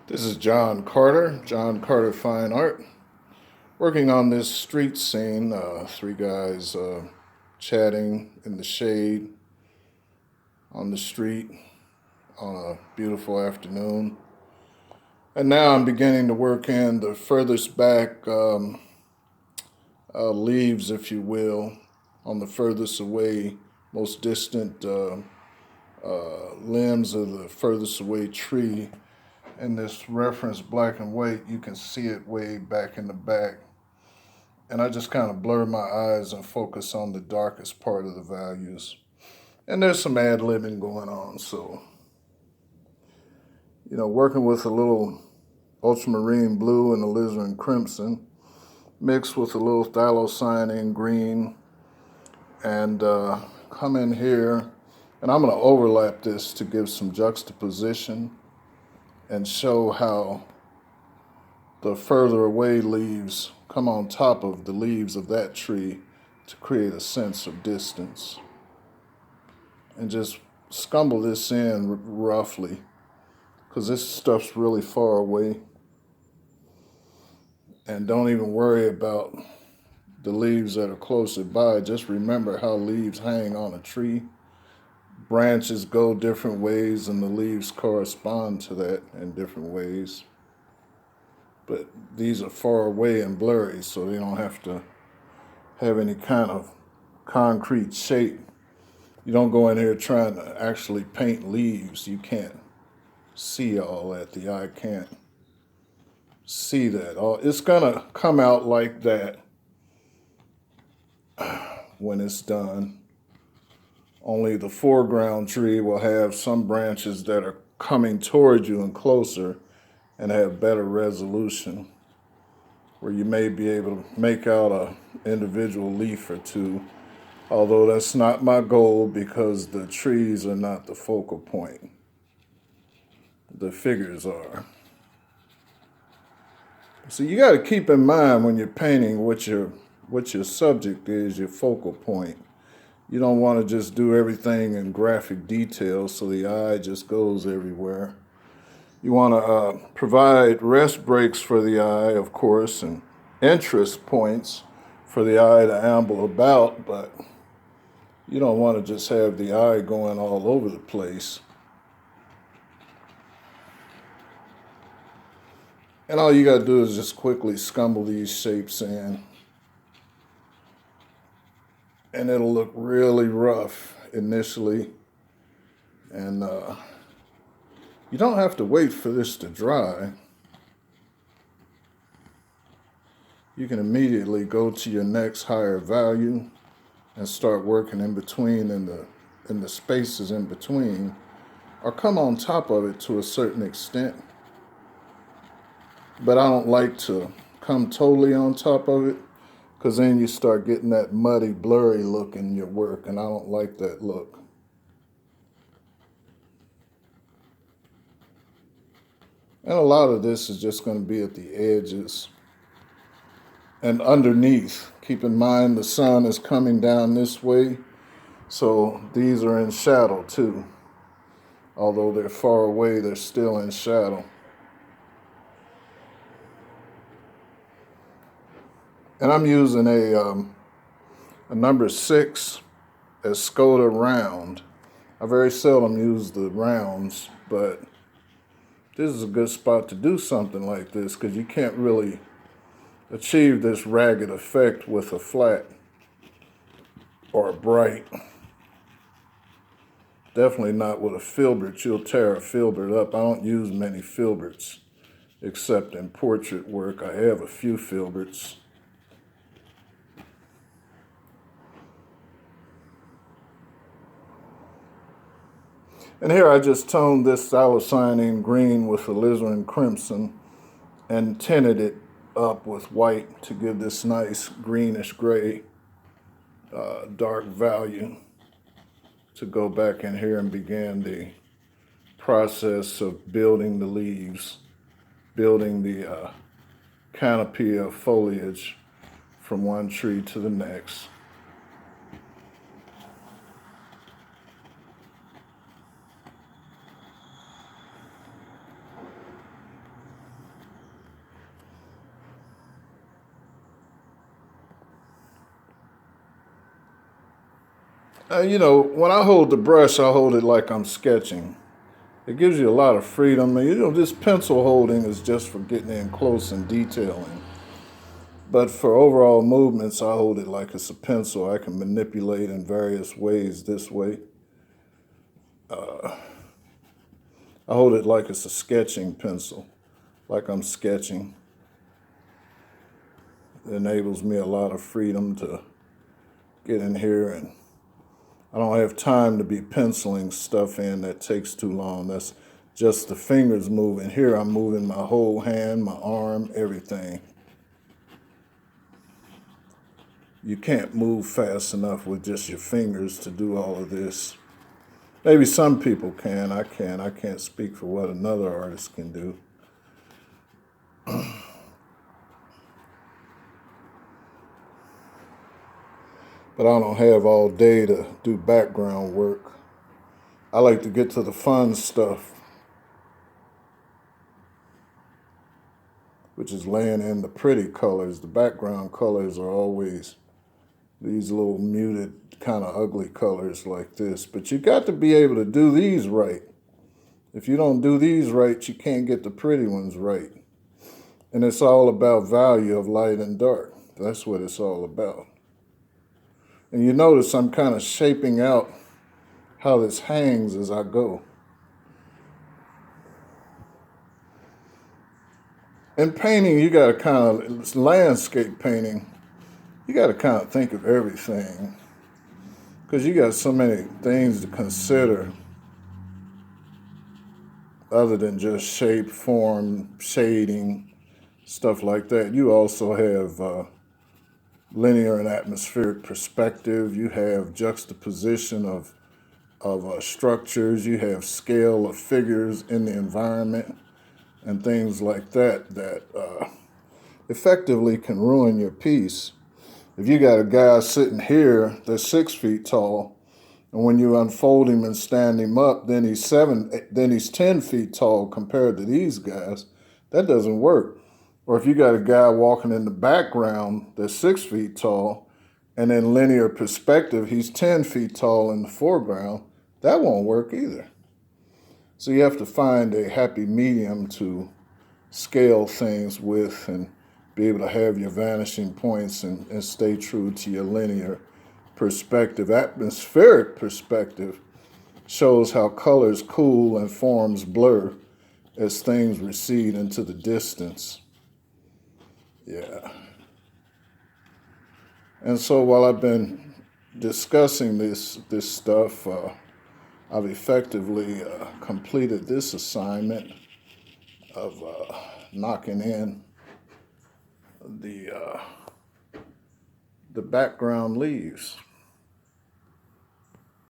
This is John Carter Fine Art, working on this street scene. Three guys chatting in the shade on the street on a beautiful afternoon. And now I'm beginning to work in the furthest back leaves, if you will, on the furthest away, most distant limbs of the furthest away tree. In this reference black and white, you can see it way back in the back. And I just kind of blur my eyes and focus on the darkest part of the values. And there's some ad libbing going on. So, working with a little ultramarine blue and alizarin crimson, mixed with a little phthalocyanine green, and come in here. And I'm going to overlap this to give some juxtaposition and show how the further away leaves come on top of the leaves of that tree to create a sense of distance. And just scumble this in roughly, because this stuff's really far away. And don't even worry about the leaves that are closer by. Just remember how leaves hang on a tree. Branches go different ways, and the leaves correspond to that in different ways. But these are far away and blurry, so they don't have to have any kind of concrete shape. You don't go in here trying to actually paint leaves. You can't see all that. The eye can't see that. It's gonna come out like that when it's done. Only the foreground tree will have some branches that are coming toward you and closer and have better resolution, where you may be able to make out an individual leaf or two, although that's not my goal because the trees are not the focal point. The figures are. So you got to keep in mind when you're painting what your subject is, your focal point. You don't want to just do everything in graphic detail so the eye just goes everywhere. You want to provide rest breaks for the eye, of course, and interest points for the eye to amble about, but you don't want to just have the eye going all over the place. And all you got to do is just quickly scumble these shapes in. And it'll look really rough initially. And you don't have to wait for this to dry. You can immediately go to your next higher value and start working in between in the spaces in between, or come on top of it to a certain extent. But I don't like to come totally on top of it, because then you start getting that muddy, blurry look in your work, and I don't like that look. And a lot of this is just going to be at the edges and underneath. Keep in mind the sun is coming down this way, so these are in shadow too. Although they're far away, they're still in shadow. And I'm using a number 6 as Skoda round. I very seldom use the rounds, but this is a good spot to do something like this because you can't really achieve this ragged effect with a flat or a bright. Definitely not with a filbert. You'll tear a filbert up. I don't use many filberts except in portrait work. I have a few filberts. And here I just toned this phthalocyanine green with alizarin crimson and tinted it up with white to give this nice greenish gray dark value to go back in here and begin the process of building the leaves, building the canopy of foliage from one tree to the next. You know, when I hold the brush, I hold it like I'm sketching. It gives you a lot of freedom. And, you know, this pencil holding is just for getting in close and detailing. But for overall movements, I hold it like it's a pencil. I can manipulate in various ways this way. I hold it like it's a sketching pencil, like I'm sketching. It enables me a lot of freedom to get in here, and I don't have time to be penciling stuff in that takes too long. That's just the fingers moving. Here I'm moving my whole hand, my arm, everything. You can't move fast enough with just your fingers to do all of this. Maybe some people can. I can't. I can't speak for what another artist can do. But I don't have all day to do background work. I like to get to the fun stuff, which is laying in the pretty colors. The background colors are always these little muted, kind of ugly colors like this. But you got to be able to do these right. If you don't do these right, you can't get the pretty ones right. And it's all about value of light and dark. That's what it's all about. And you notice I'm kind of shaping out how this hangs as I go. In painting, you got to kind of, landscape painting, you got to kind of think of everything because you got so many things to consider other than just shape, form, shading, stuff like that. You also have linear and atmospheric perspective. You have juxtaposition of structures. You have scale of figures in the environment and things like that that effectively can ruin your piece. If you got a guy sitting here that's 6 feet tall, and when you unfold him and stand him up, then he's 10 feet tall compared to these guys, that doesn't work. Or if you got a guy walking in the background that's 6 feet tall, and in linear perspective, he's 10 feet tall in the foreground, that won't work either. So you have to find a happy medium to scale things with and be able to have your vanishing points and stay true to your linear perspective. Atmospheric perspective shows how colors cool and forms blur as things recede into the distance. Yeah. And so while I've been discussing this stuff, I've effectively completed this assignment of knocking in the background leaves.